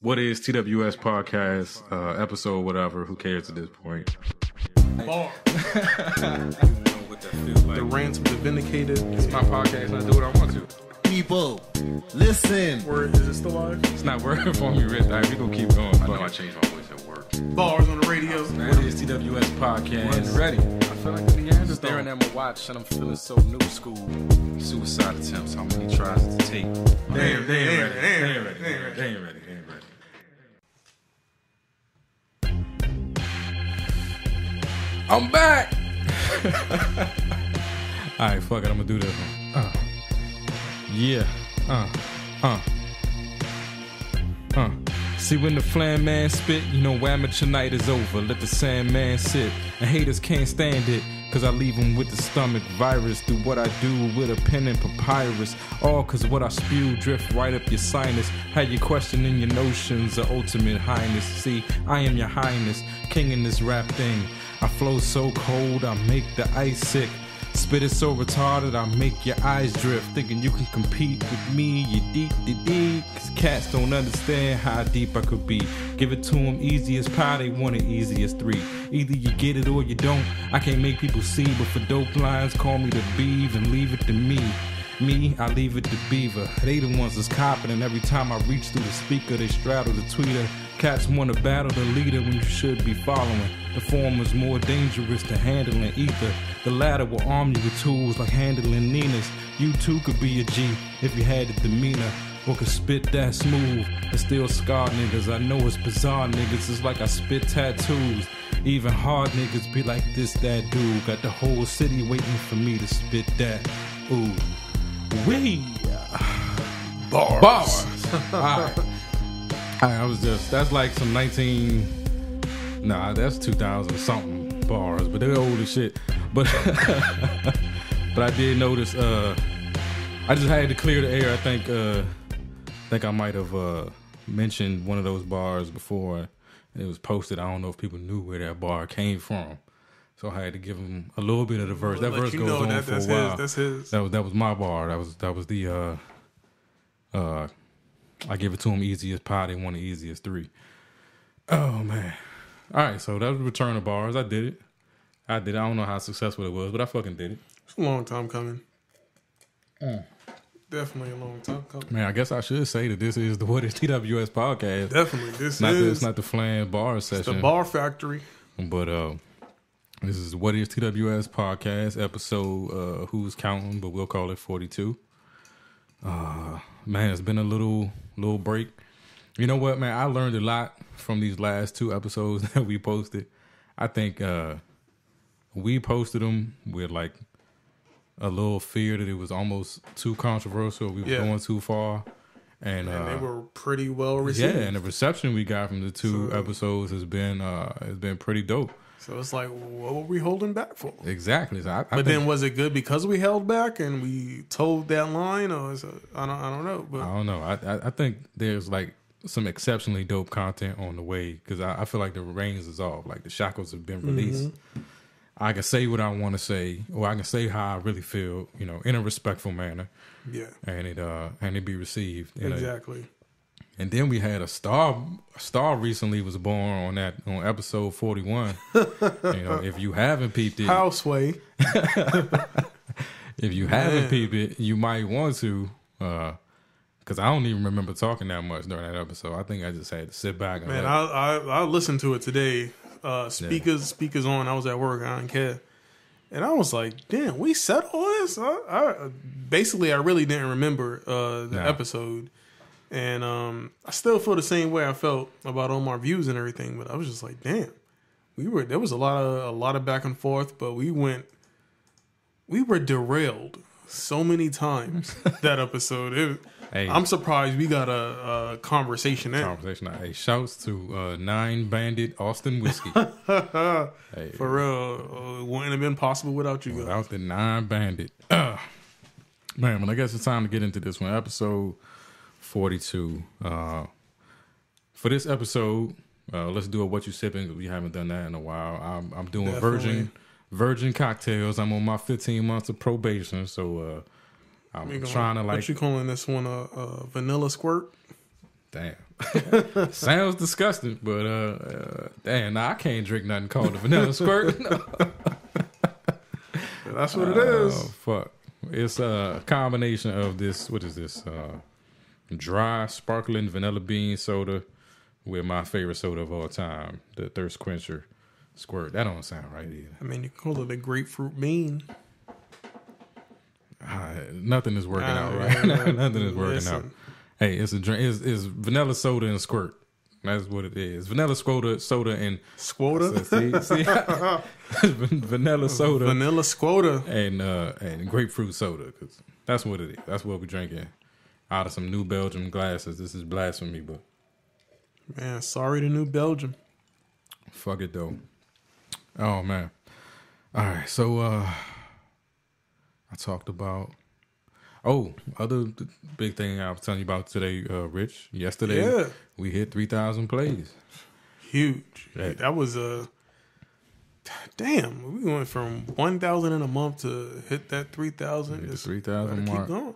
What is TWS podcast, episode, whatever, who cares at this point? Bar. The ransom, the vindicated. It's my podcast and I do what I want to. People, listen. Word, is it still live? It's not working for me, Rich. We're going to keep going. I know I changed my voice at work. Bars on the radio. What is TWS podcast? Ready. I feel like the answer staring at my watch and I'm feeling so new school. Suicide attempts, how many tries to take? They ain't ready. I'm back. Alright, fuck it, I'm gonna do this one. See, when the flan man spit, you know amateur night is over. Let the Sandman sit, and haters can't stand it, cause I leave them with the stomach virus. Do what I do with a pen and papyrus, all cause what I spew drift right up your sinus. Had you questioning your notions of ultimate highness. See, I am your highness, king in this rap thing. I flow so cold, I make the ice sick. Spit it so retarded, I make your eyes drift. Thinking you can compete with me, you deep. Cause cats don't understand how deep I could be. Give it to them easy as pie, they want it easy as 3. Either you get it or you don't. I can't make people see, but for dope lines, call me the Beav and leave it to me. Me, I leave it to Beaver. They the ones that's copping, and every time I reach through the speaker, they straddle the tweeter. Cats wanna battle the leader when you should be following. The former's more dangerous than handling ether. The latter will arm you with tools like handling Ninas. You too could be a G if you had the demeanor, or could spit that smooth and still scar niggas. I know it's bizarre niggas, it's like I spit tattoos. Even hard niggas be like this, that dude. Got the whole city waiting for me to spit that. Ooh. Wee. Bars. Alright, that's like some that's 2000 something bars, but they're old as shit. But but I did notice, I just had to clear the air. I think I might have mentioned one of those bars before it was posted. I don't know if people knew where that bar came from. So I had to give him a little bit of the verse. That verse goes on for a while. That's his. That was my bar. That was the I give it to him easy as pie. They want it easy as 3. Oh man. All right, so that was Return of Bars. I did it. I don't know how successful it was, but I fucking did it. It's a long time coming. Definitely a long time coming. Man, I guess I should say that this is the What is TWS podcast. Definitely, It's not the Flan Bar session. It's the Bar Factory. But this is What is TWS podcast episode. Who's counting? But we'll call it 42. Man, it's been a little break. You know what, man? I learned a lot from these last 2 episodes that we posted. I think we posted them with like a little fear that it was almost too controversial. We were going too far. And they were pretty well received. Yeah, and the reception we got from the 2 episodes has been pretty dope. So it's like, what were we holding back for? Exactly. So but then was it good because we held back and we told that line, or is it, I don't know. But I don't know. I think there's like some exceptionally dope content on the way, because I feel like the reins is off. Like the shackles have been released. Mm-hmm. I can say what I want to say, or I can say how I really feel, in a respectful manner. Yeah. And it be received. Exactly. And then we had a star recently was born on episode 41. If you haven't peeped it, Houseway. If you haven't peeped it, you might want to, because I don't even remember talking that much during that episode. I think I just had to sit back and I listened to it today. Speakers on. I was at work. I didn't care. And I was like, damn, we said all this? I really didn't remember the episode. And I still feel the same way I felt about all my views and everything. But I was just like, damn, there was a lot of back and forth, but we were derailed so many times that episode. I'm surprised we got a conversation in. Hey, shouts to 9 Bandit Austin Whiskey. Hey. For real, it wouldn't have been possible without you guys. Without the 9 Bandit. Man, but I guess it's time to get into this one. Episode 42. For this episode, let's do a What You Sipping, because we haven't done that in a while. I'm doing virgin cocktails. I'm on my 15 months of probation, so I'm trying to like. What you calling this one? A vanilla squirt? Damn. Sounds disgusting, but damn, nah, I can't drink nothing called a vanilla squirt. That's what it is. Oh, fuck. It's a combination of this. What is this? Dry, sparkling vanilla bean soda with my favorite soda of all time, the Thirst Quencher Squirt. That don't sound right either. I mean, you can call it a grapefruit bean. Nothing is working out right. Nothing is working out. Hey, it's a drink. It's vanilla soda and squirt. That's what it is. Vanilla soda and Squota. See, vanilla soda, Vanilla Squota, and grapefruit soda. Cause that's what it is. That's what we're drinking out of some New Belgium glasses. This is blasphemy, but man, sorry to New Belgium. Fuck it though. Oh man. All right, so I talked about. Oh, other big thing I was telling you about today, Rich. Yesterday, we hit 3,000 plays. Huge. That was damn. We went from 1,000 in a month to hit that 3,000. The 3,000 mark. Keep going.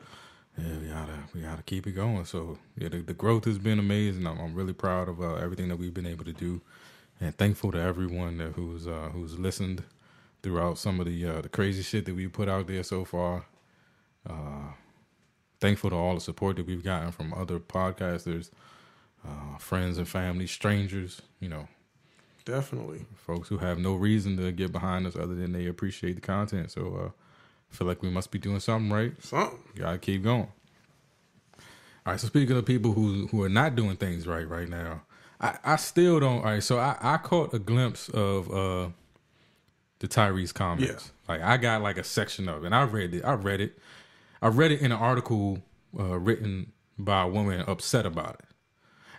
Yeah, we gotta keep it going. So yeah, the growth has been amazing. I'm really proud of everything that we've been able to do, and thankful to everyone who's listened throughout some of the crazy shit that we put out there so far. Thankful to all the support that we've gotten from other podcasters, friends and family, strangers, Definitely. Folks who have no reason to get behind us other than they appreciate the content. So I feel like we must be doing something right. Something. Gotta keep going. All right, so speaking of people who are not doing things right now, I still don't. All right, so I caught a glimpse of the Tyrese comments. Yeah. Like I got like a section of it, and I read it. I read it in an article written by a woman upset about it.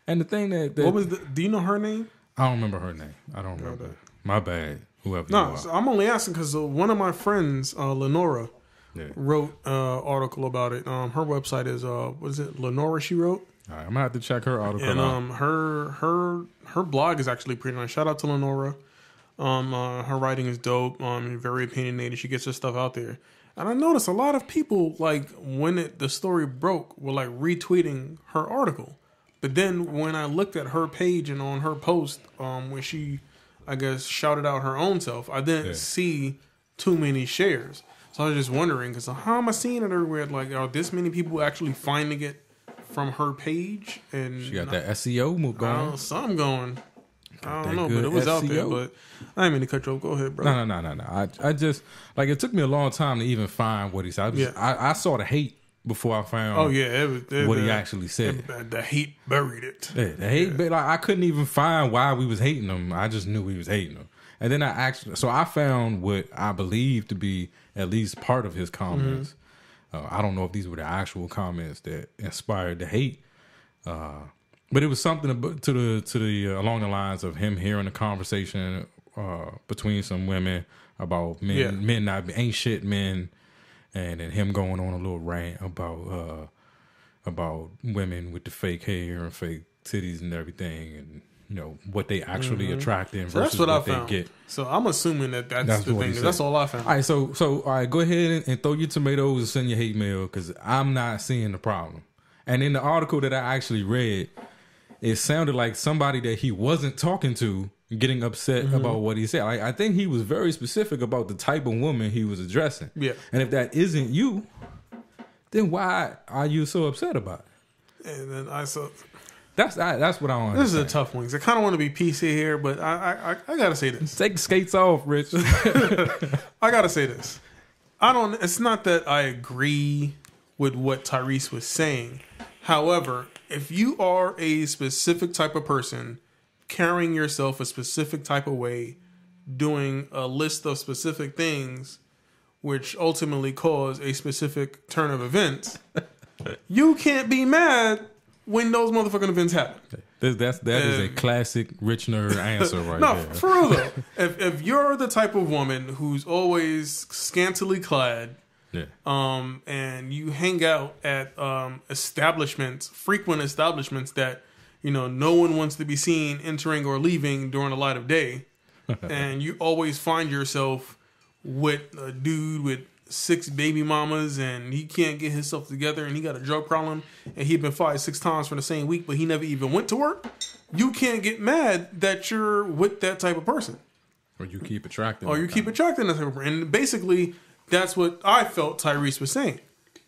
And the thing that what was do you know her name? I don't remember her name. I don't remember. My bad. Whoever you are. So I'm only asking because one of my friends, Lenora, wrote an article about it. Her website is what is it? Lenora. She wrote. All right, I'm gonna have to check her article. And out. her blog is actually pretty nice. Shout out to Lenora. Her writing is dope. Very opinionated. She gets her stuff out there. And I noticed a lot of people, like, when the story broke, were, like, retweeting her article. But then when I looked at her page and on her post, when she, I guess, shouted out her own self, I didn't see too many shares. So I was just wondering, because how am I seeing it everywhere? Like, are this many people actually finding it from her page? And she got that SEO move going. Something going. I don't know, but it was SEO. out there. But I didn't mean to cut you off. Go ahead, bro. No. I just, like, it took me a long time to even find what he said. I saw the hate before I found what he actually said. The hate buried it. Yeah, the hate, like, I couldn't even find why we was hating him. I just knew we was hating him. And then I found what I believe to be at least part of his comments. I don't know if these were the actual comments that inspired the hate. But it was something to the along the lines of him hearing a conversation between some women about men not ain't shit men, and then him going on a little rant about women with the fake hair and fake titties and everything, and what they actually attract in versus what they get. So I'm assuming that's the thing. That's all I found. All right, so all right, go ahead and throw your tomatoes and send your hate mail because I'm not seeing the problem. And in the article that I actually read, it sounded like somebody that he wasn't talking to getting upset about what he said. I think he was very specific about the type of woman he was addressing. Yeah. And if that isn't you, then why are you so upset about it? And then that's what I want. This is a tough one. I kind of want to be PC here, but I gotta say this. Take the skates off, Rich. I gotta say this. It's not that I agree with what Tyrese was saying. However, if you are a specific type of person, carrying yourself a specific type of way, doing a list of specific things, which ultimately cause a specific turn of events, you can't be mad when those motherfucking events happen. That is a classic rich nerd answer right there. No, for real though. If you're the type of woman who's always scantily clad, and you hang out at frequent establishments that no one wants to be seen entering or leaving during the light of day, and you always find yourself with a dude with 6 baby mamas and he can't get himself together and he got a drug problem and he'd been fired 6 times for the same week, but he never even went to work, you can't get mad that you're with that type of person. Or you keep attracting. Or you keep attracting that type of person. And basically, that's what I felt Tyrese was saying.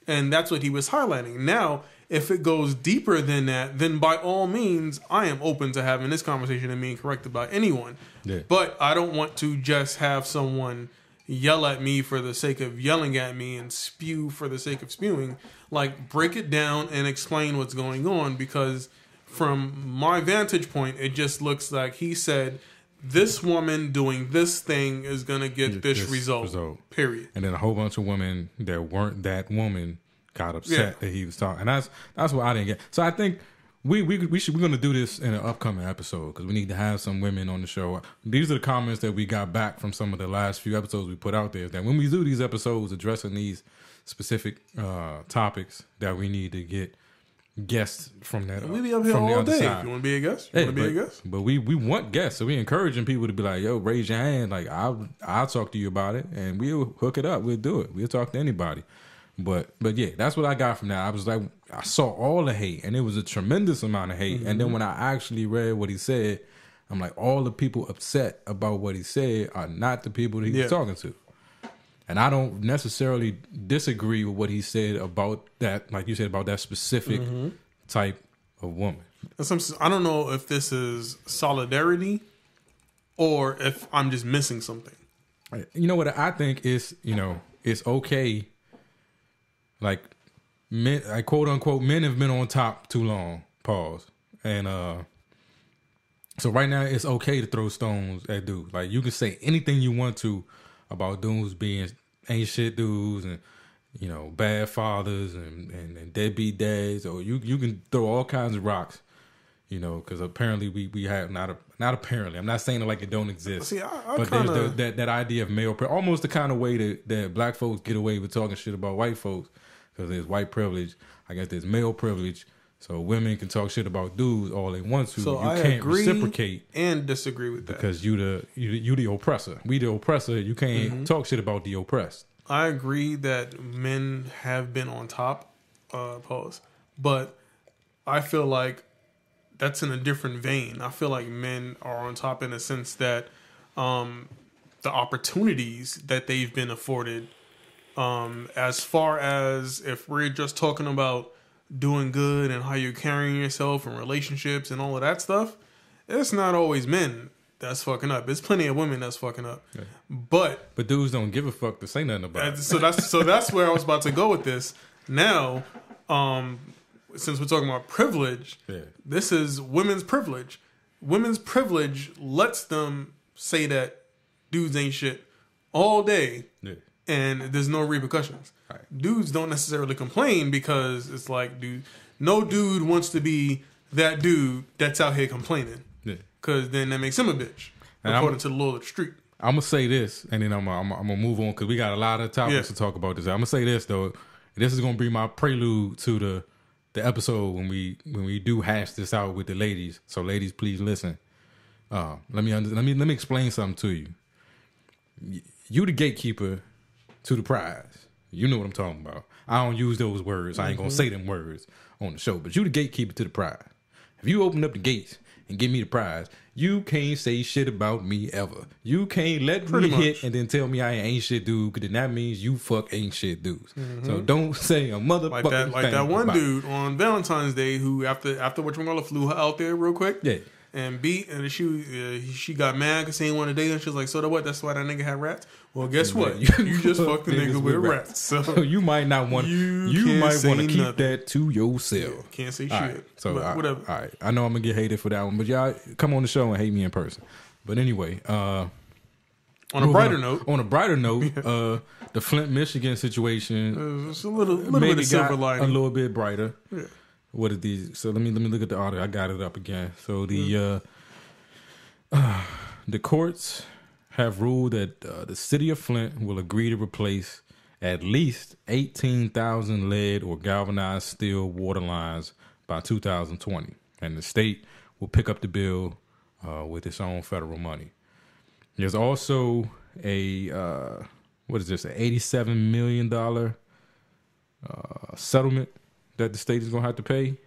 And that's what he was highlighting. Now, if it goes deeper than that, then by all means, I am open to having this conversation and being corrected by anyone. Yeah. But I don't want to just have someone yell at me for the sake of yelling at me and spew for the sake of spewing. Like, break it down and explain what's going on, because from my vantage point, it just looks like he said, this woman doing this thing is going to get this result, period. And then a whole bunch of women that weren't that woman got upset that he was talking. And that's what I didn't get. So I think we're going to do this in an upcoming episode, because we need to have some women on the show. These are the comments that we got back from some of the last few episodes we put out there, that when we do these episodes addressing these specific topics, that we need to get guests from that. We be up here all day. If you want to be a guest, But we want guests, so we encouraging people to be like, yo, raise your hand. Like, I'll talk to you about it, and we'll hook it up. We'll do it. We'll talk to anybody. But yeah, that's what I got from that. I was like, I saw all the hate, and it was a tremendous amount of hate. Mm-hmm. And then when I actually read what he said, I'm like, all the people upset about what he said are not the people that he was talking to. And I don't necessarily disagree with what he said about that, like you said, about that specific type of woman. I don't know if this is solidarity or if I'm just missing something. You know what I think is, it's okay. Like, men, like, quote unquote, men have been on top too long. Pause. And so right now it's okay to throw stones at dudes. Like, you can say anything you want to about dudes being ain't shit dudes and bad fathers and deadbeat dads, or you can throw all kinds of rocks, because apparently we have not apparently. I'm not saying it like it don't exist. See, but there's that idea of male almost the kind of way that black folks get away with talking shit about white folks, because there's white privilege. I guess there's male privilege. So women can talk shit about dudes all they want to. So I can't reciprocate and disagree with that, because you the oppressor. We the oppressor. You can't talk shit about the oppressed. I agree that men have been on top, pause, but I feel like that's in a different vein. I feel like men are on top in the sense that the opportunities that they've been afforded, as far as if we're just talking about doing good and how you're carrying yourself and relationships and all of that stuff, it's not always men that's fucking up. There's plenty of women that's fucking up. Yeah. But dudes don't give a fuck to say nothing about it. So that's where I was about to go with this. Now, since we're talking about privilege, this is women's privilege. Women's privilege lets them say that dudes ain't shit all day, and there's no repercussions. Right. Dudes don't necessarily complain, because it's like, no dude wants to be that dude that's out here complaining, because then that makes him a bitch, according to the law of the street. I'm gonna say this, and then I'm gonna move on, because we got a lot of topics to talk about this. I'm gonna say this though. This is gonna be my prelude to the episode when we do hash this out with the ladies. So ladies, please listen. Let me explain something to you. You the gatekeeper to the prize. You know what I'm talking about. I don't use those words. I ain't gonna say them words on the show. But you the gatekeeper to the prize. If you open up the gates and give me the prize, you can't say shit about me ever. You can't let me hit and then tell me I ain't shit dude, because then that means you fuck ain't shit dudes. So don't say a motherfucker. Like that one dude on Valentine's Day who after whatchamacallit flew her out there real quick. Yeah. And beat, and she got mad because he ain't want to date her. She was like, so what? That's why that nigga had rats? Well, guess what? You just fucked the nigga with rats. So you might not want. You might want to keep that to yourself. Yeah, can't say all shit. Right, so whatever. All right, I know I'm gonna get hated for that one, but y'all come on the show and hate me in person. But anyway, on a brighter note, the Flint, Michigan situation, it's a little bit of silver lining, a little bit brighter. Yeah. What are these? So let me look at the article. I got it up again. So the courts have ruled that the city of Flint will agree to replace at least 18,000 lead or galvanized steel water lines by 2020, and the state will pick up the bill with its own federal money. There's also a what is this, an $87 million settlement that the state is going to have to pay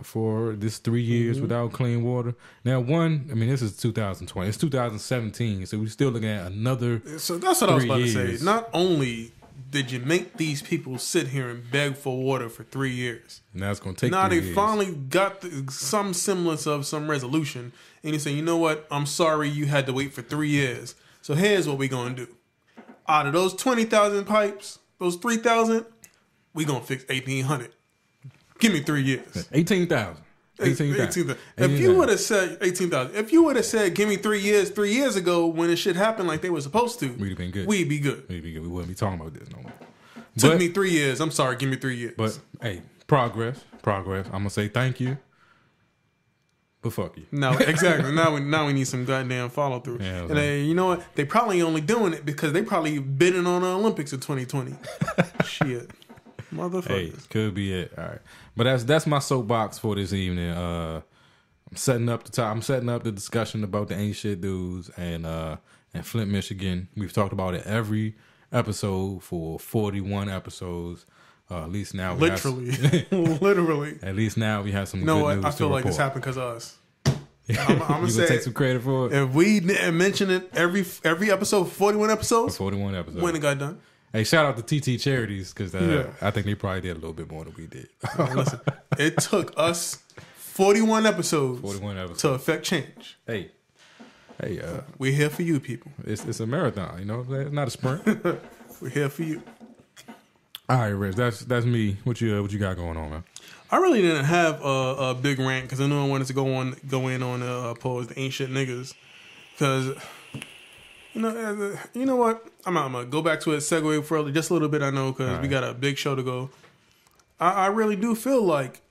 for this 3 years without clean water. Now, this is 2020. It's 2017, so we're still looking at another. So that's what I was about years. to say. Not only did you make these people sit here and beg for water for 3 years, Now it's going to take. now 3 they years. finally got some semblance of some resolution, and you say, you know what? I'm sorry you had to wait for 3 years. So here's what we're going to do. Out of those 20,000 pipes, those 3,000, we're going to fix 1,800. Give me 3 years. 18,000. 18,000. If you would have said 18,000, if you would have said, give me 3 years 3 years ago when this shit happened like they were supposed to, We'd have been good. We'd be good. We wouldn't be talking about this no more. Took me 3 years. I'm sorry. Give me 3 years. But hey, progress. I'm gonna say thank you, but fuck you. No, exactly. now we need some goddamn follow through. Yeah, and you know what? They probably only doing it because they probably bidding on the Olympics in 2020. Shit, motherfuckers. Hey, could be it. All right, but that's my soapbox for this evening. I'm setting up the discussion about the ain't shit dudes and Flint, Michigan. We've talked about it every episode for 41 episodes. At least now we Literally. Literally. At least now we have some You know good what? news I feel to like this report. happened because of us. You gonna take some credit for it? If we didn't mention it every episode, 41 episodes, 41 episodes. when it got done. Hey, shout out to TT Charities because Yeah. I think they probably did a little bit more than we did. Listen, it took us 41 episodes, 41 episodes. to affect change. Hey, We're here for you, people. it's a marathon, you know, it's not a sprint. We're here for you. All right, Rich, that's me. What you got going on, man? I really didn't have a big rant because I knew I wanted to go in on oppose the ain't shit niggas because you know what I'm gonna go back to it, segue further just a little bit. I know because we got a big show to go. I really do feel like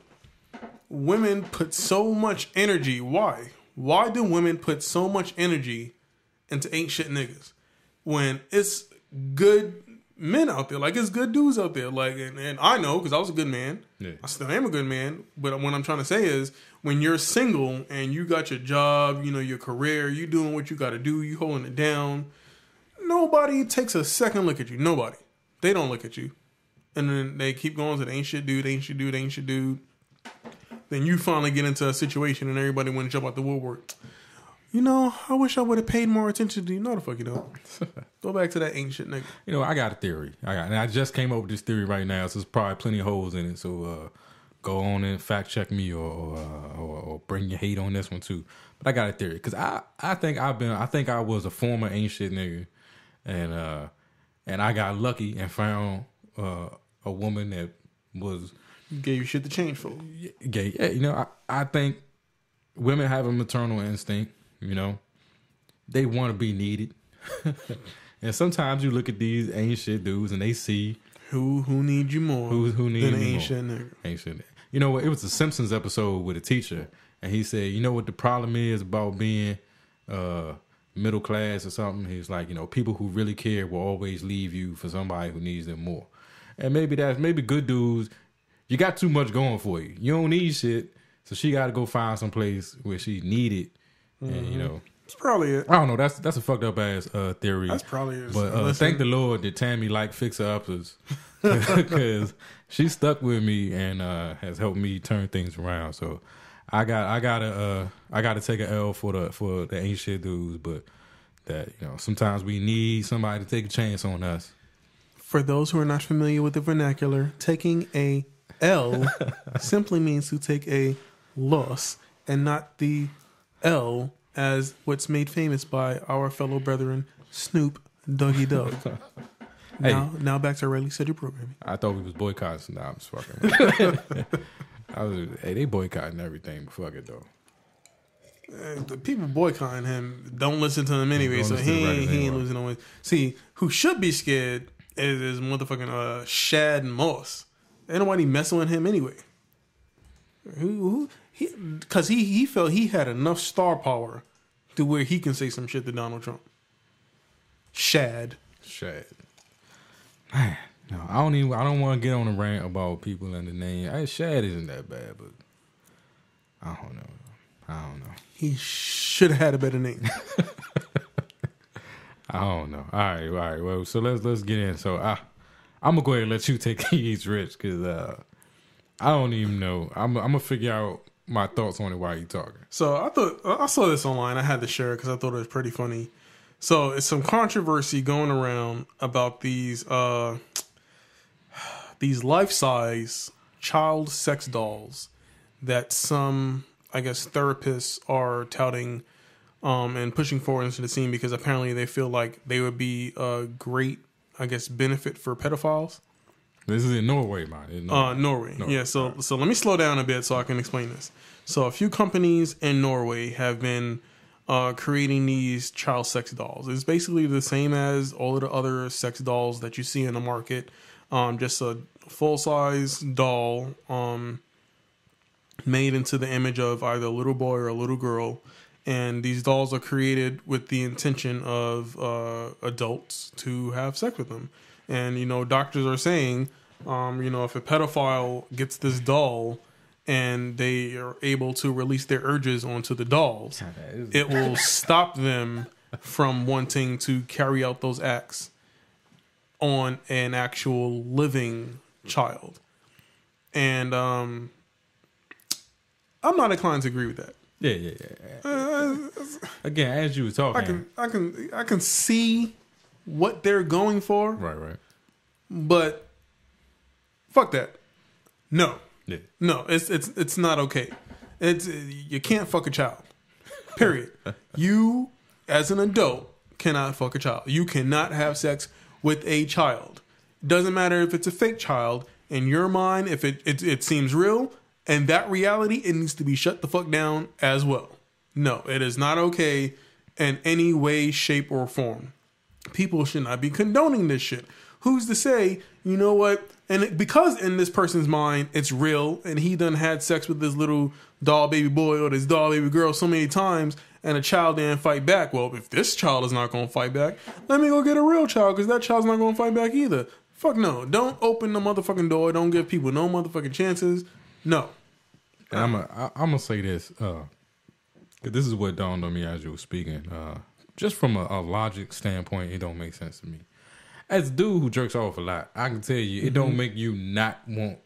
women put so much energy. Why do women put so much energy into ain't shit niggas when it's good men out there? Like, it's good dudes out there. Like, and I know because I was a good man. Yeah. I still am a good man. But what I'm trying to say is, when you're single and you got your job, you know, your career, you doing what you got to do, you holding it down. Nobody takes a second look at you. Nobody. They don't look at you. And then they keep going to the ain't shit dude, ain't shit dude, ain't shit dude. Then you finally get into a situation and everybody want to jump out the woodwork. You know, I wish I would have paid more attention to you. No, the fuck you don't. Go back to that ain't shit nigga. You know, I got a theory. And I just came up with this theory right now, so there's probably plenty of holes in it. So go on and fact check me or bring your hate on this one too. But I got a theory because I think I was a former ain't shit nigga, and I got lucky and found a woman that was Gave you shit to change for. gay. Yeah, you know, I think women have a maternal instinct. You know, they want to be needed, and sometimes you look at these ain't shit dudes and they see Who need you more? who need than you ain't more. shit nigga? Ain't shit. You know what? It was a Simpsons episode with a teacher, and he said, "You know what the problem is about being middle class or something?" He's like, "You know, people who really care will always leave you for somebody who needs them more." And maybe good dudes. You got too much going for you. You don't need shit, so she got to go find some place where she needed. And you know, That's probably it. I don't know. That's a fucked up ass theory. That's probably it. But Listen, thank the Lord that Tammy like fixer uppers because she stuck with me and has helped me turn things around. So I gotta take a L for the ain't shit dudes, but that, you know, sometimes we need somebody to take a chance on us. For those who are not familiar with the vernacular, taking a L simply means to take a loss and not the L as what's made famous by our fellow brethren, Snoop Doggy Dogg. Hey. Now back to our regularly scheduled programming. I thought we was boycotting. Nah, I'm just fucking. They boycotting everything, but fuck it though. The people boycotting him don't listen to him anyway, so he ain't losing no way. See, who should be scared is motherfucking Shad and Moss. Ain't nobody messing with him anyway. Because he felt he had enough star power to where he can say some shit to Donald Trump. Shad. Man, no, I don't want to get on a rant about people and the name. Shad isn't that bad, but I don't know. He should have had a better name. I don't know. All right. Well, so let's get in. So I'm gonna go ahead and let you take He's Rich because I don't even know. I'm gonna figure out my thoughts on it while you talking. So I saw this online. I had to share it because I thought it was pretty funny. So it's some controversy going around about these life-size child sex dolls that some, I guess, therapists are touting and pushing forward into the scene because apparently they feel like they would be a great, I guess, benefit for pedophiles. This is in Norway, man. Norway. Yeah, so let me slow down a bit so I can explain this. So a few companies in Norway have been creating these child sex dolls. It's basically the same as all of the other sex dolls that you see in the market. Just a full-size doll made into the image of either a little boy or a little girl. And these dolls are created with the intention of adults to have sex with them. And, doctors are saying, if a pedophile gets this doll and they are able to release their urges onto the dolls, it will stop them from wanting to carry out those acts on an actual living child. And I'm not inclined to agree with that. Yeah. Again, as you were talking, I can see what they're going for. Right. But fuck that. No. Yeah. No, it's not okay. You can't fuck a child. Period. You, as an adult, cannot fuck a child. You cannot have sex with a child. Doesn't matter if it's a fake child. In your mind, if it seems real, and that reality, it needs to be shut the fuck down as well. No, it is not okay in any way, shape, or form. People should not be condoning this shit. Who's to say, you know what? And because in this person's mind, it's real, and he done had sex with this little doll baby boy or this doll baby girl so many times, and a child didn't fight back. Well, if this child is not going to fight back, let me go get a real child, because that child's not going to fight back either. Fuck no. Don't open the motherfucking door. Don't give people no motherfucking chances. No. And I'm gonna say this, because this is what dawned on me as you were speaking. Just from a logic standpoint, it don't make sense to me. As a dude who jerks off a lot, I can tell you, it don't make you not want.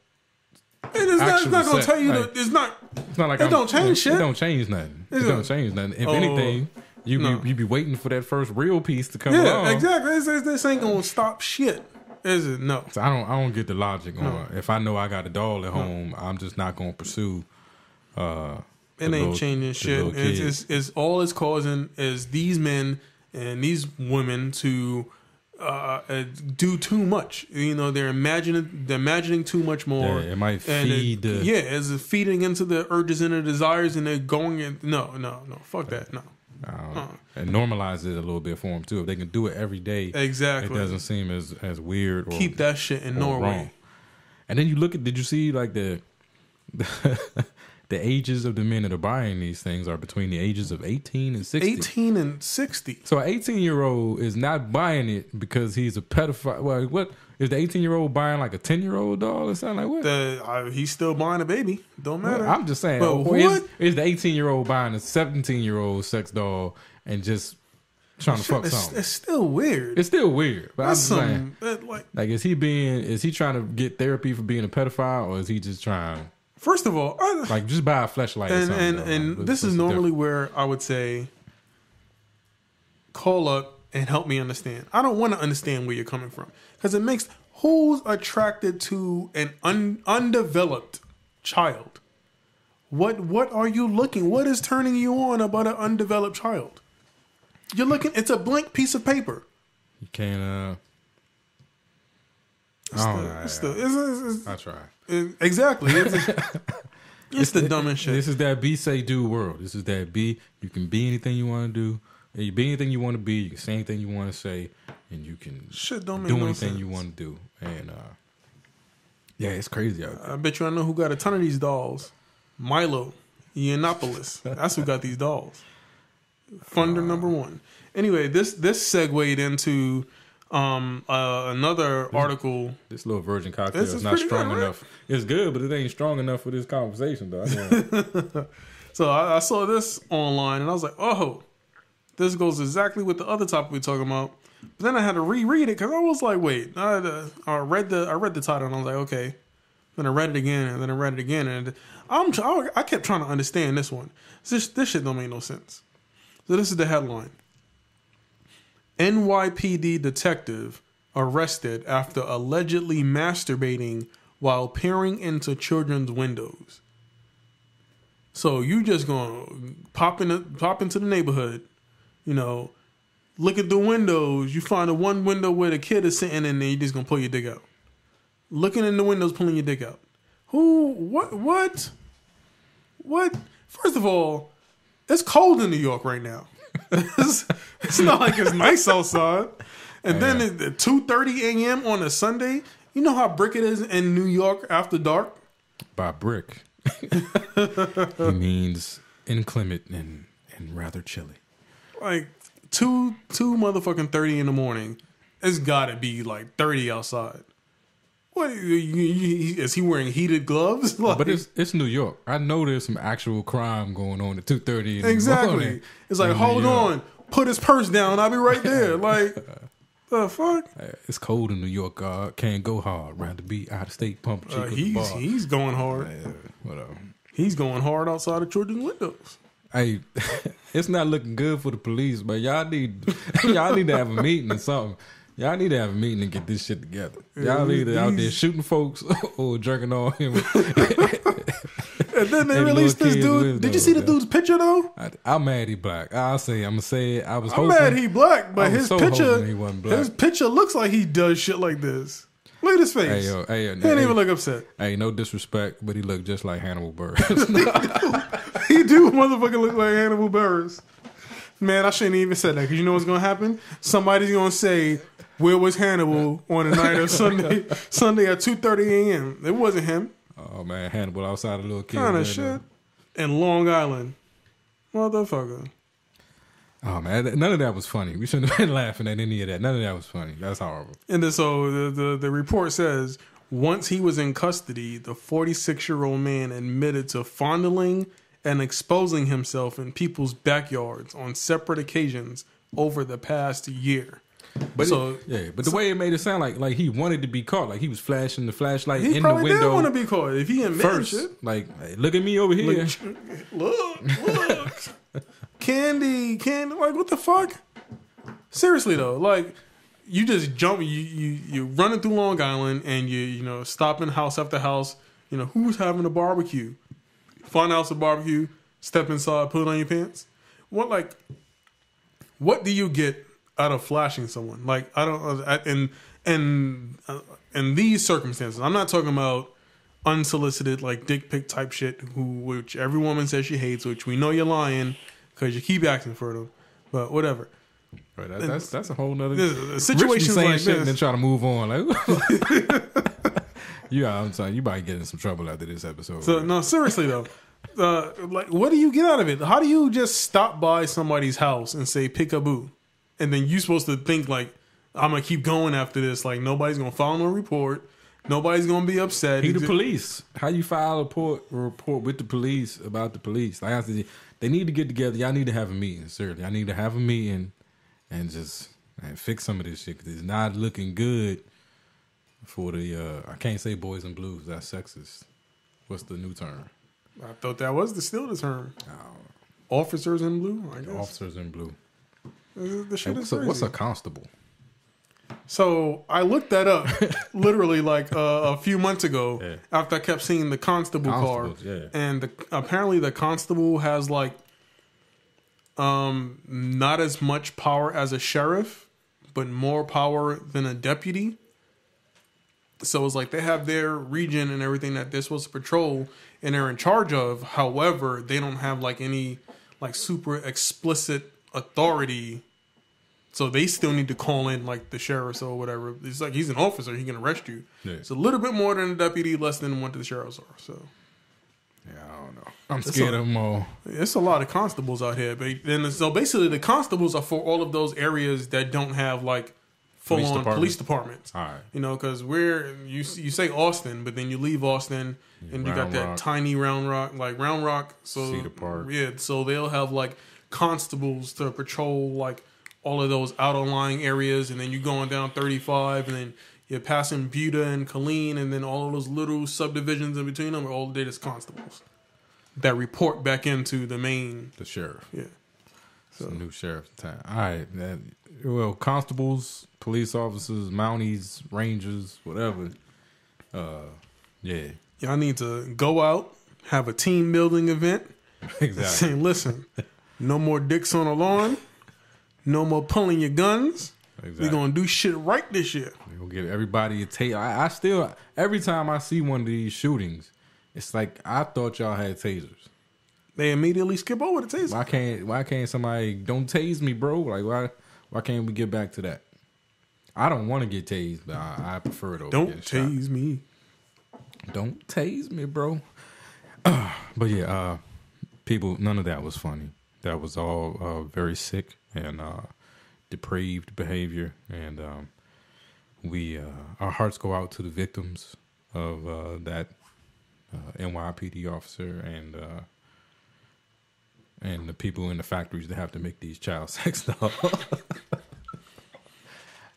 It's not gonna tell you. It's not like it don't change shit. It don't change nothing. It don't change nothing. If anything, you be waiting for that first real piece to come along. Yeah, exactly. This ain't gonna stop shit. Is it? No. So I don't get the logic on. If I know I got a doll at home, I'm just not gonna pursue. It ain't changing shit. It's all it's causing is these men and these women to do too much. They're imagining too much more. Yeah, it might feed. It's feeding into the urges and the desires, and they're going in. No. Fuck that. No. And normalize it a little bit for them too. If they can do it every day, exactly, it doesn't seem as weird. Or keep that shit in Norway. Wrong. And then you look at. Did you see like the ages of the men that are buying these things are between the ages of 18 and 60. 18 and 60. So an 18-year-old is not buying it because he's a pedophile. Well, what is the 18-year-old buying like a 10-year-old doll or something like what? He's still buying a baby. Don't matter. Well, I'm just saying. But what? Is the 18-year-old buying a 17-year-old sex doll and just trying to fuck something? It's still weird. It's still weird. But that's I'm saying, like, is he trying to get therapy for being a pedophile, or is he just trying? First of all, just buy a fleshlight or something. And this is normally where I would say, call up and help me understand. I don't want to understand where you're coming from, because it makes who's attracted to an undeveloped child. What are you looking? What is turning you on about an undeveloped child? You're looking. It's a blank piece of paper. You can't. I try. Exactly. It's the dumbest shit. This is that be, say, do world. This is that be. You can be anything you want to do. You can be anything you want to be. You can say anything you want to say, and you can do anything you want to do. And yeah, it's crazy out there. I bet you I know who got a ton of these dolls. Milo Yiannopoulos. That's who got these dolls. Funder number one. Anyway, this segued into another article. This little virgin cocktail is not strong enough. It's good, but it ain't strong enough for this conversation, though. So I saw this online, and I was like, oh, this goes exactly with the other topic we're talking about. But then I had to reread it because I was like, wait, I read the title and I was like, okay. Then I read it again and then I read it again and I kept trying to understand this one. This shit don't make no sense. So this is the headline: NYPD detective arrested after allegedly masturbating while peering into children's windows. So you just gonna pop into the neighborhood, you know, look at the windows. You find the one window where the kid is sitting in there. You just gonna pull your dick out. Looking in the windows, pulling your dick out. Who? What? First of all, it's cold in New York right now. It's not like it's nice outside. And then at 2:30 a.m. on a Sunday, you know how brick it is in New York after dark? By brick, he means inclement and rather chilly. Like two motherfucking 30 in the morning. It's gotta be like 30 outside. What is he wearing heated gloves? Like, but it's New York. I know there's some actual crime going on at 2:30 in exactly. the morning. It's like, hold on, put his purse down. I'll be right there. Like, the fuck? It's cold in New York. Can't go hard. Rather be out of state pumping cheap at the bar. He's going hard. Whatever. He's going hard outside of children's windows. Hey, it's not looking good for the police, but y'all need to have a meeting or something. Y'all need to have a meeting and get this shit together. Y'all either out there shooting folks or drinking on him. And then they released this dude. Did you see the dude's picture though? I'm mad he black. I'm gonna say it. I'm mad he black, but his picture, he wasn't black. His picture looks like he does shit like this. Look at his face. He didn't even look upset. Hey, no disrespect, but he looked just like Hannibal Buress. He do motherfucking look like Hannibal Buress. Man, I shouldn't even said that because you know what's gonna happen? Somebody's gonna say, "Where was Hannibal on the night of Sunday at 2:30 a.m.?" It wasn't him. Oh man, Hannibal outside a little kid. Kind of shit. In Long Island, motherfucker. Oh man, none of that was funny. We shouldn't have been laughing at any of that. None of that was funny. That's horrible. And then, so the report says once he was in custody, the 46-year-old man admitted to fondling and exposing himself in people's backyards on separate occasions over the past year. But the way it made it sound like he wanted to be caught, like he was flashing the flashlight in the probably window. Did want to be caught if he admitted first. Shit. Like, hey, look at me over here. Look. Candy. Like, what the fuck? Seriously though, like you just jump, you running through Long Island and you stopping house after house. You know who's having a barbecue? Find out a barbecue. Step inside, put it on your pants. What do you get out of flashing someone? Like, I don't. In these circumstances, I'm not talking about unsolicited like dick pic type shit, which every woman says she hates, which we know you're lying because you keep asking for them. But whatever. Right, that's a whole nother situation. Like this, and then try to move on. Like, I'm sorry, you might get in some trouble after this episode. So no, seriously though. Like, what do you get out of it? How do you just stop by somebody's house and say peekaboo, and then you supposed to think like, I'm gonna keep going after this? Like, nobody's gonna file no report, nobody's gonna be upset. He the police. How you file a report with the police about the police? Like I said, they need to get together. Y'all need to have a meeting. Seriously, I need to have a meeting and just fix some of this shit because it's not looking good for the. I can't say boys in blues. That's sexist. What's the new term? I thought that was still the term. Officers in blue, I guess. Officers in blue. The shit is crazy. What's a constable? So I looked that up literally like a few months ago after I kept seeing the constable car. Yeah. And apparently the constable has like not as much power as a sheriff, but more power than a deputy. So it's like they have their region and everything that they're supposed to patrol and they're in charge of. However, they don't have like any like super explicit authority. So they still need to call in like the sheriffs or whatever. It's like he's an officer. He can arrest you. Yeah. It's a little bit more than a deputy, less than what the sheriffs are. So yeah, I don't know. I'm scared of them all. It's a lot of constables out here. And so basically the constables are for all of those areas that don't have like full-on police departments. All right. You know, because you say Austin, but then you leave Austin and you got that tiny Round Rock. So Cedar Park. Yeah, so they'll have like constables to patrol like all of those outlying areas, and then you're going down 35, and then you're passing Buda and Colleen, and then all of those little subdivisions in between them are all the just constables that report back into the sheriff. Yeah. So new sheriff in town. All right. Well, constables, police officers, mounties, rangers, whatever. Yeah. Y'all need to go out, have a team building event. Exactly. Saying, listen, no more dicks on the lawn. No more pulling your guns. Exactly. We're going to do shit right this year. We're going to give everybody a taser. I still, every time I see one of these shootings, it's like, I thought y'all had tasers. They immediately skip over the taser. Why can't somebody, don't tase me, bro? Like, why can't we get back to that? I don't want to get tased, but I prefer it over Don't tase me. Don't tase me, bro. But yeah, people, none of that was funny. That was all very sick and depraved behavior, and our hearts go out to the victims of that NYPD officer and the people in the factories that have to make these child sex dolls.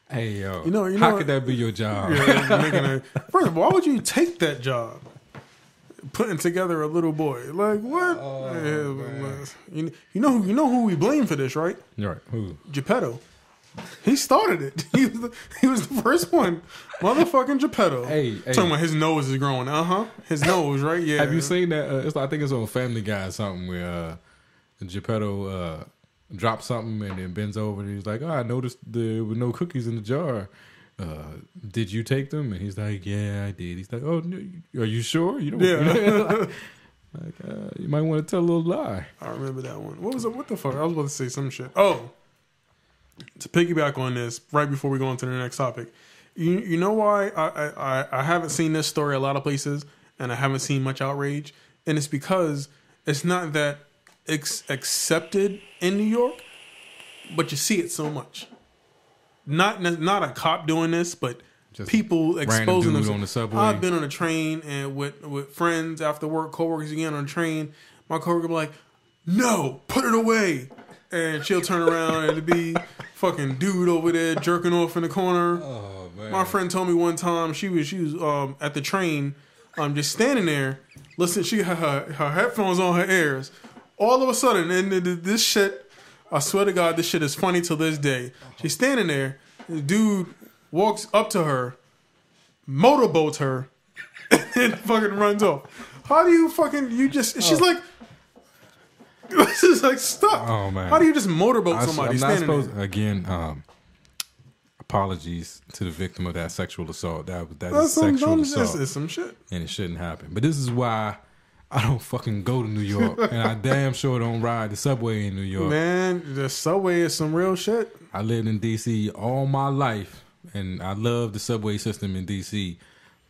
Hey, yo, how could that be your job? Yeah, first of all, why would you take that job? Putting together a little boy, like what? You know who we blame for this, right? Right. Who? Geppetto. He started it. He was the first one. Motherfucking Geppetto. Hey. Talking about his nose is growing. His nose, right? Yeah. Have you seen that? I think it's on Family Guy or something where Geppetto drops something and then bends over and he's like, "Oh, I noticed there were no cookies in the jar. Did you take them?" And he's like, "Yeah, I did." He's like, "Oh, no, are you sure? You don't?" Yeah. You might want to tell a little lie. I remember that one. What was it? What the fuck? I was about to say some shit. Oh, to piggyback on this, right before we go into the next topic, you know why I haven't seen this story a lot of places and I haven't seen much outrage, and it's because it's not that it's accepted in New York, but you see it so much. Not a cop doing this, but just people exposing themselves on the subway. I've been on a train and with friends after work, coworkers again on a train. My coworker be like, "No, put it away," and she'll turn around and it'd be fucking dude over there jerking off in the corner. Oh man! My friend told me one time she was at the train, just standing there, listen. She had her headphones on her ears. All of a sudden, and this shit, I swear to God, this shit is funny till this day. She's standing there, the dude walks up to her, motorboats her, and fucking runs off. How do you she's like, this is like, stop. Oh, man. How do you just motorboat somebody standing there? Again, apologies to the victim of that sexual assault. That's sexual assault. It's some shit. And it shouldn't happen. But this is why I don't fucking go to New York, and I damn sure don't ride the subway in New York. Man, the subway is some real shit. I lived in D.C. all my life, and I love the subway system in D.C.,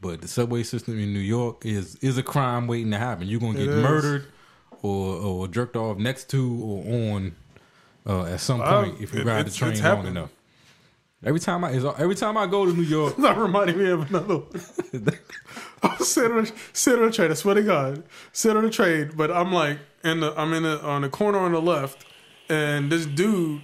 but the subway system in New York is a crime waiting to happen. You're going to get murdered or jerked off next to or on at some point if you ride the train long enough. Every time I go to New York, that reminded me of another one. I was sitting on the train. I swear to God, sit on the train. But I'm like, on the corner on the left, and this dude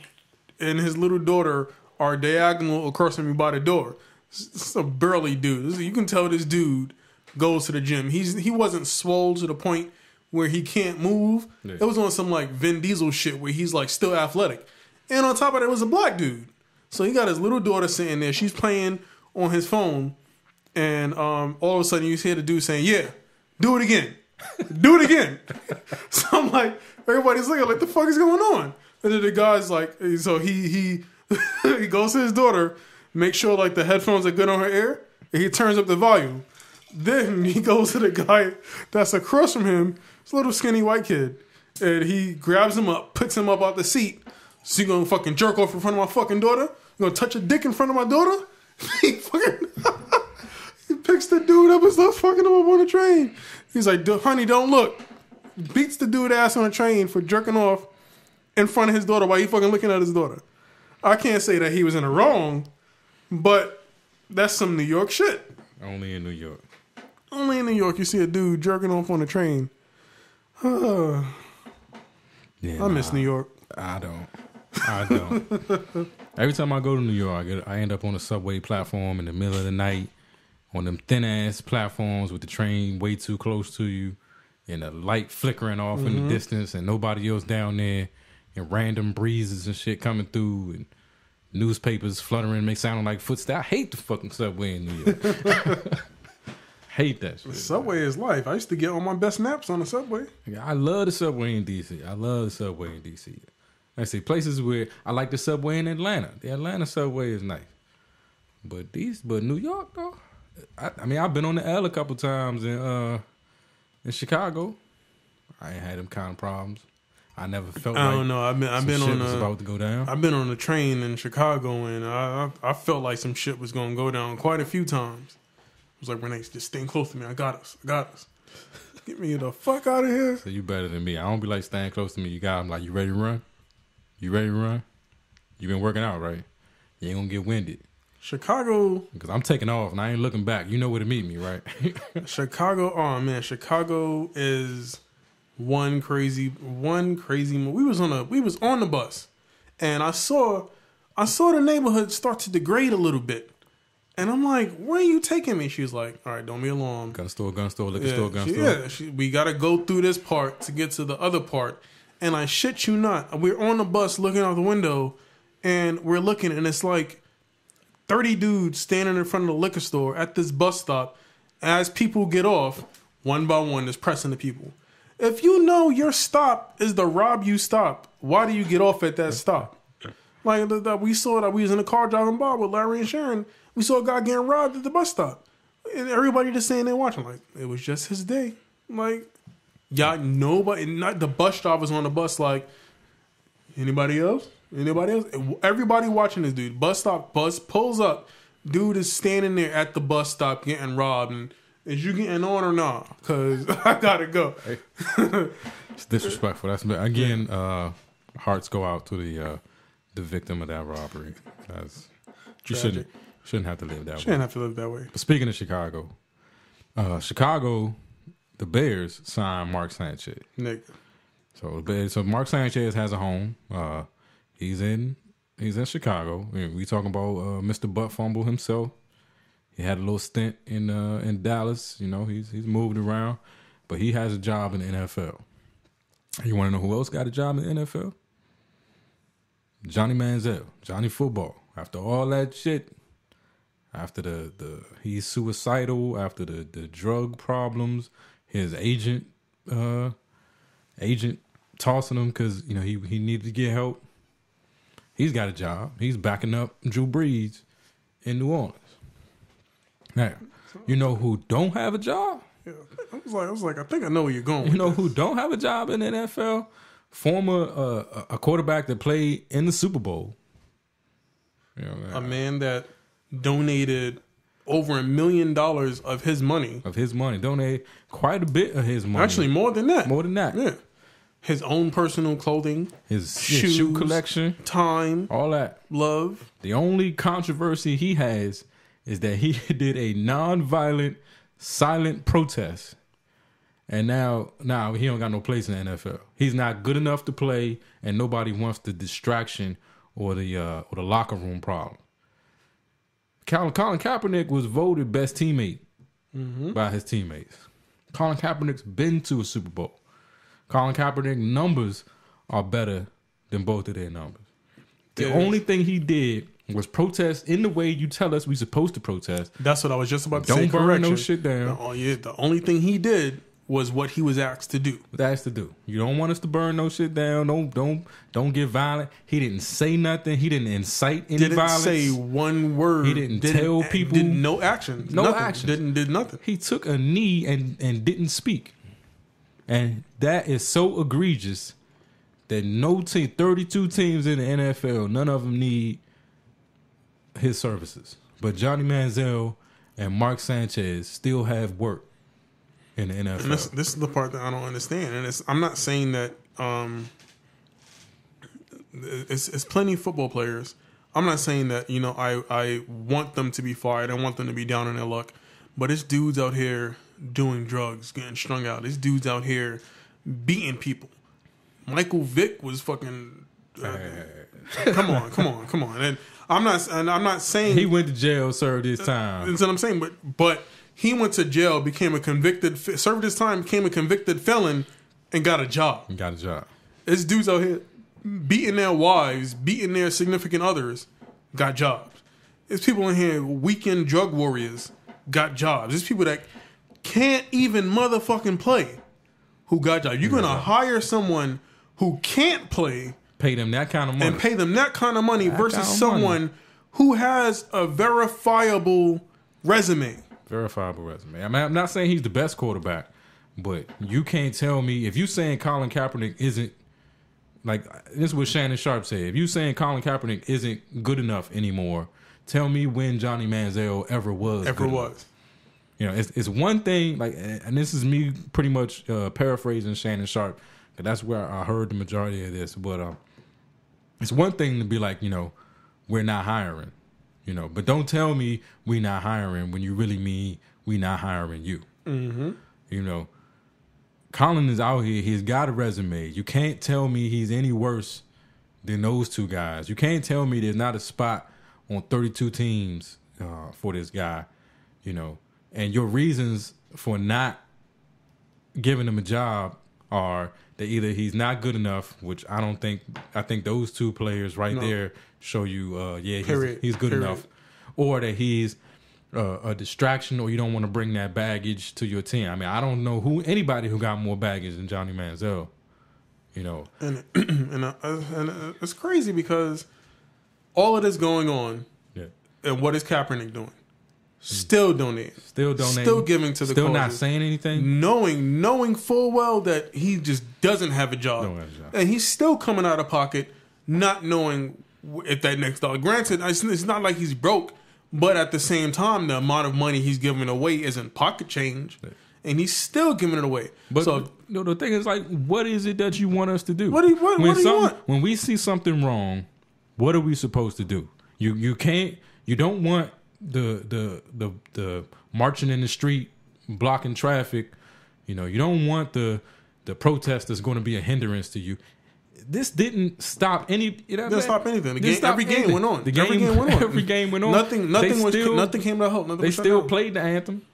and his little daughter are diagonal across from me by the door. It's a burly dude. You can tell this dude goes to the gym. He wasn't swole to the point where he can't move. Yeah. It was on some like Vin Diesel shit where he's like still athletic. And on top of that, it was a black dude. So he got his little daughter sitting there. She's playing on his phone. And all of a sudden you hear the dude saying, "Yeah, do it again. Do it again." So I'm like, everybody's looking like, the fuck is going on? And then the guy's like, so he he goes to his daughter, make sure like the headphones are good on her ear, and he turns up the volume. Then he goes to the guy that's across from him, this little skinny white kid, and he grabs him up, picks him up out the seat. So you gonna fucking jerk off in front of my fucking daughter? You gonna touch a dick in front of my daughter? He fucking he picks the dude up and starts fucking him up on the train. He's like, "Honey, don't look." Beats the dude ass on the train for jerking off in front of his daughter while he fucking looking at his daughter. I can't say that he was in the wrong, but that's some New York shit. Only in New York. Only in New York you see a dude jerking off on the train. I miss New York. I don't. Every time I go to New York, I end up on a subway platform in the middle of the night, on them thin ass platforms with the train way too close to you, and a light flickering off in the distance, and nobody else down there, and random breezes and shit coming through, and newspapers fluttering, make sounding like footsteps. I hate the fucking subway in New York. Hate that shit. The subway is life. I used to get on my best naps on the subway. Yeah, I love the subway in DC. I see places where I like the subway in Atlanta. The Atlanta subway is nice, but New York though. I mean, I've been on the L a couple times in Chicago. I ain't had them kind of problems. I never felt. I don't know. I've been on about to go down. I've been on a train in Chicago, and I felt like some shit was gonna go down quite a few times. I was like, Renee, just staying close to me. I got us. Get me the fuck out of here. So you better than me. I don't be like staying close to me. You got them like, you ready to run? You ready to run? You been working out, right? You ain't gonna get winded. Chicago. Because I'm taking off and I ain't looking back. You know where to meet me, right? Chicago. Oh man, Chicago is one crazy. We was on the bus, and I saw the neighborhood start to degrade a little bit. And I'm like, where are you taking me? She was like, all right, don't be alarmed. Gun store, liquor store. Yeah, we got to go through this part to get to the other part. And I shit you not, we're on the bus looking out the window, and we're looking, and it's like 30 dudes standing in front of the liquor store at this bus stop. As people get off, one by one, just pressing the people. If you know your stop is the rob you stop, why do you get off at that stop? Like we saw that we was in a car driving by with Larry and Sharon. We saw a guy getting robbed at the bus stop. And everybody just saying there watching, like, it was just his day. Like, y'all, nobody, not the bus drivers on the bus, like, anybody else? Everybody watching this dude. Bus pulls up. Dude is standing there at the bus stop getting robbed. And is you getting on or not? Because I got to go. It's disrespectful. That's again, hearts go out to the victim of that robbery. You shouldn't have to live that way. Shouldn't have to live that way. But speaking of Chicago, the Bears signed Mark Sanchez. Nigga. So Mark Sanchez has a home. He's in Chicago. We talking about Mr. Butt Fumble himself. He had a little stint in Dallas. You know, he's moved around, but he has a job in the NFL. You want to know who else got a job in the NFL? Johnny Manziel, Johnny Football. After all that shit, after he's suicidal, after the drug problems, his agent tossing him because he needed to get help. He's got a job. He's backing up Drew Brees in New Orleans. Now, you know who don't have a job? Yeah, I was like, I think I know where you're going. You know who don't have a job in the NFL? Former a quarterback that played in the Super Bowl. A man that donated over $1 million of his money. Donated quite a bit of his money. Actually, more than that. Yeah. His own personal clothing, his shoes, shoe collection, time, all that. Love. The only controversy he has is that he did a non-violent, silent protest. And now he don't got no place in the NFL. He's not good enough to play, and nobody wants the distraction or the locker room problem. Colin Kaepernick was voted best teammate by his teammates. Colin Kaepernick's been to a Super Bowl. Colin Kaepernick's numbers are better than both of their numbers. The only thing he did was protest in the way you tell us we supposed to protest. That's what I was just about to say. Don't burn no shit down. The only thing he did was what he was asked to do. You don't want us to burn no shit down. Don't get violent. He didn't say nothing. He didn't incite any violence. Didn't say one word. He didn't tell people. No action. Did nothing. He took a knee and didn't speak. And that is so egregious that no team, 32 teams in the NFL, none of them need his services. But Johnny Manziel and Mark Sanchez still have work in the NFL. And this is the part that I don't understand. And I'm not saying that it's plenty of football players. I'm not saying that, I want them to be fired. I want them to be down on their luck. But it's dudes out here doing drugs, getting strung out. It's dudes out here beating people. Michael Vick was fucking Come on. And I'm not saying he went to jail, served his time. That's what I'm saying. But he went to jail, served his time, became a convicted felon, and got a job. There's dudes out here beating their wives, beating their significant others, got jobs. There's people in here, weekend drug warriors, got jobs. There's people that can't even motherfucking play who got jobs. You're going to hire someone who can't play, pay them that kind of money, and pay them that kind of money versus someone who has a verifiable resume. I mean, I'm not saying he's the best quarterback, but you can't tell me if you saying Colin Kaepernick isn't, like, this is what Shannon Sharp said. If you saying Colin Kaepernick isn't good enough anymore, tell me when Johnny Manziel ever was. You know, it's one thing, like, and this is me pretty much paraphrasing Shannon Sharp, because that's where I heard the majority of this. But it's one thing to be like, you know, we're not hiring, you know, but don't tell me we not hiring when you really mean we not hiring you. Mm-hmm. You know, Colin is out here. He's got a resume. You can't tell me he's any worse than those two guys. You can't tell me there's not a spot on 32 teams for this guy, you know. And your reasons for not giving him a job are that either he's not good enough, which I think those two players there show you, he's good enough, or that he's a distraction, or you don't want to bring that baggage to your team. I mean, I don't know anybody who got more baggage than Johnny Manziel, you know. And it's crazy because all of this going on, and what is Kaepernick doing? Still donating. Still giving to the Still causes. Not saying anything. Knowing full well that he just doesn't have a job. And he's still coming out of pocket, not knowing if that next dollar. Granted, it's not like he's broke, but at the same time, the amount of money he's giving away isn't pocket change. And he's still giving it away. But so the thing is, like, what is it that you want us to do? What do you want? When we see something wrong, what are we supposed to do? You don't want the marching in the street, blocking traffic. You know, you don't want the protest that's going to be a hindrance to you. This didn't stop any. Didn't stop anything. Every game went on. Every game went on. Nothing came to help. They still played the anthem.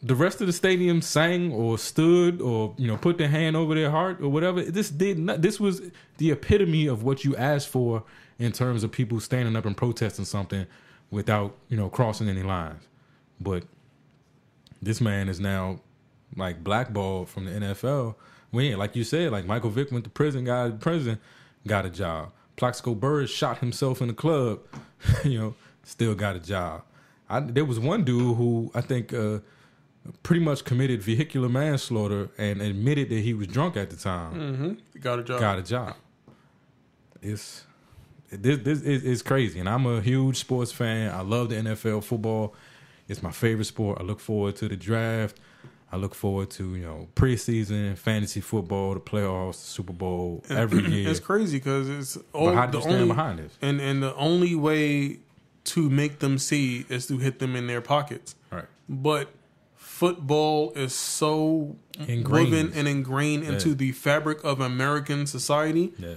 The rest of the stadium sang or stood or, you know, put their hand over their heart or whatever. This was the epitome of what you asked for in terms of people standing up and protesting something without, you know, crossing any lines. But this man is now, like, blackballed from the NFL. Like you said, like, Michael Vick went to prison, got out of prison, got a job. Plaxico Burress shot himself in the club, you know, still got a job. There was one dude who I think pretty much committed vehicular manslaughter and admitted that he was drunk at the time. Mm-hmm. Got a job. This is crazy, and I'm a huge sports fan. I love the NFL football. It's my favorite sport. I look forward to the draft. I look forward to, you know, preseason, fantasy football, the playoffs, the Super Bowl every year. It's crazy because it's all. But how do you stand behind this? And the only way to make them see is to hit them in their pockets. Right. But football is so woven and ingrained into the fabric of American society. Yeah.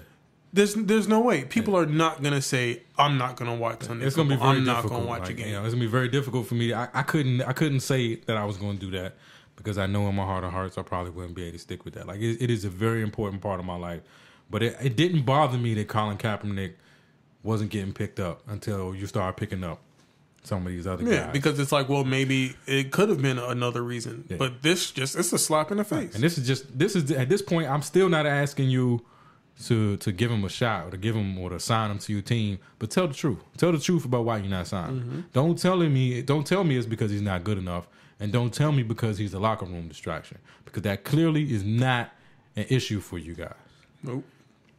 There's no way. People are not going to say, I'm not going to watch Sunday It's going to be very difficult. I'm not going to watch a game. You know, it's going to be very difficult for me. I couldn't say that I was going to do that because I know in my heart of hearts I probably wouldn't be able to stick with that. Like, it is a very important part of my life. But it didn't bother me that Colin Kaepernick wasn't getting picked up until you start picking up some of these other guys. Yeah, because it's like, well, maybe it could have been another reason. Yeah. But it's a slap in the face. And this is at this point, I'm still not asking you to give him a shot or to give him or to sign him to your team, but tell the truth. Tell the truth about why you're not signing. Mm-hmm. Don't tell me it's because he's not good enough, and don't tell me because he's a locker room distraction, because that clearly is not an issue for you guys. Nope.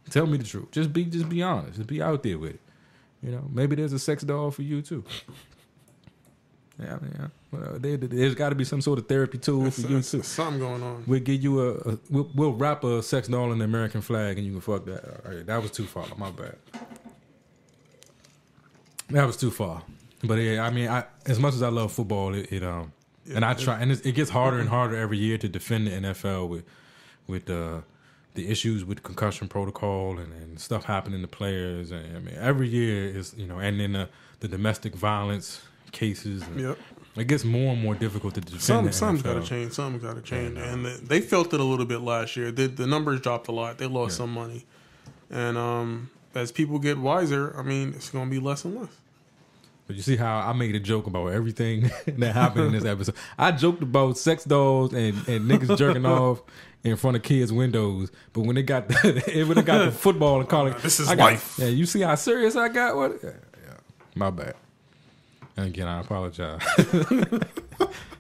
Tell me the truth. Just be honest. Just be out there with it. You know, maybe there's a sex doll for you too. Yeah, I mean, well, there's got to be some sort of therapy tool for you too. Something going on. We'll give you we'll wrap a sex doll in the American flag, and you can fuck that. All right, that was too far. My bad. That was too far. But yeah, I mean, as much as I love football, and I try, and it gets harder and harder every year to defend the NFL with the the issues with concussion protocol and stuff happening to players. And I mean, every year is, you know, and then the domestic violence cases. And it gets more and more difficult to defend. Something's got to change. Something's got to change. And they felt it a little bit last year. The numbers dropped a lot. They lost some money. And as people get wiser, I mean, it's going to be less and less. But you see how I made a joke about everything that happened in this episode. I joked about sex dolls and niggas jerking off in front of kids' windows. But when it got the football and calling, this is life. Yeah, you see how serious I got? What? Yeah, my bad. And again, I apologize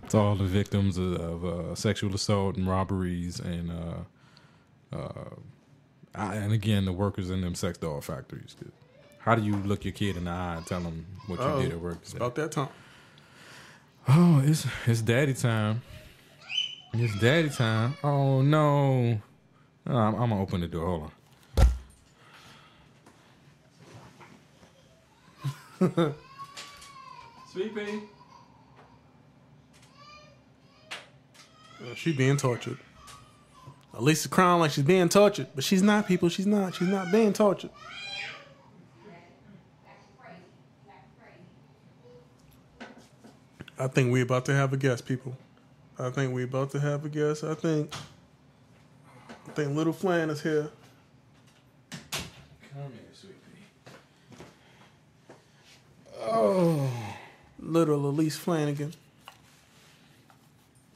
to all the victims of sexual assault and robberies and again the workers in them sex doll factories. How do you look your kid in the eye and tell them what you did at work? It's about that time. Oh, it's daddy time. It's daddy time. Oh no! I'm gonna open the door. Hold on. Sweet pea. She's being tortured. Elisa crying like she's being tortured, but she's not. People, she's not. She's not being tortured. I think we about to have a guest, people. I think we about to have a guest. I think Little Flan is here. Come here, sweet pea. Oh, little Elise Flanagan.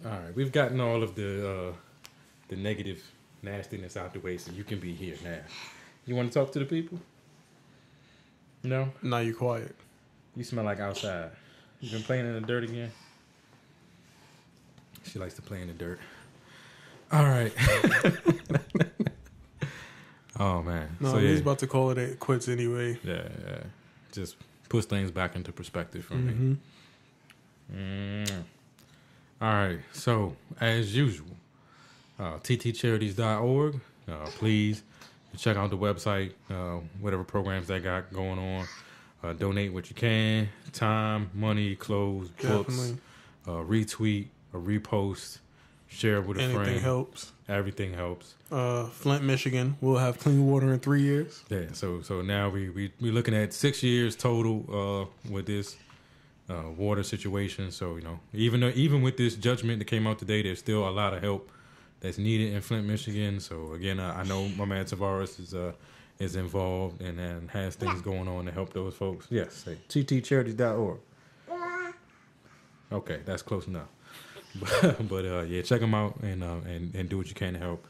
All right, we've gotten all of the negative nastiness out the way, so you can be here now. You want to talk to the people? No? Now you're quiet. You smell like outside. You been playing in the dirt again? She likes to play in the dirt. All right. Oh, man. No, he's about to call it quits anyway. Yeah. Just puts things back into perspective for me. All right. So, as usual, ttcharities.org. Please check out the website, whatever programs they got going on. Donate what you can. Time, money, clothes, books. Retweet or repost. Share it with a friend. Anything helps. Everything helps. Flint, Michigan will have clean water in 3 years. Yeah, so now we're looking at 6 years total with this water situation. So, you know, even with this judgment that came out today, there's still a lot of help that's needed in Flint, Michigan. So again, I know my man Tavares is involved and has things going on to help those folks. Yes, say ttcharities.org. Okay, that's close enough. But yeah, check them out and do what you can to help.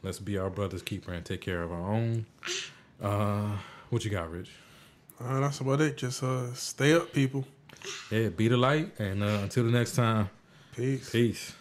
Let's be our brother's keeper and take care of our own. What you got, Rich? That's about it. Just stay up, people. Yeah, be the light, and until the next time. Peace. Peace.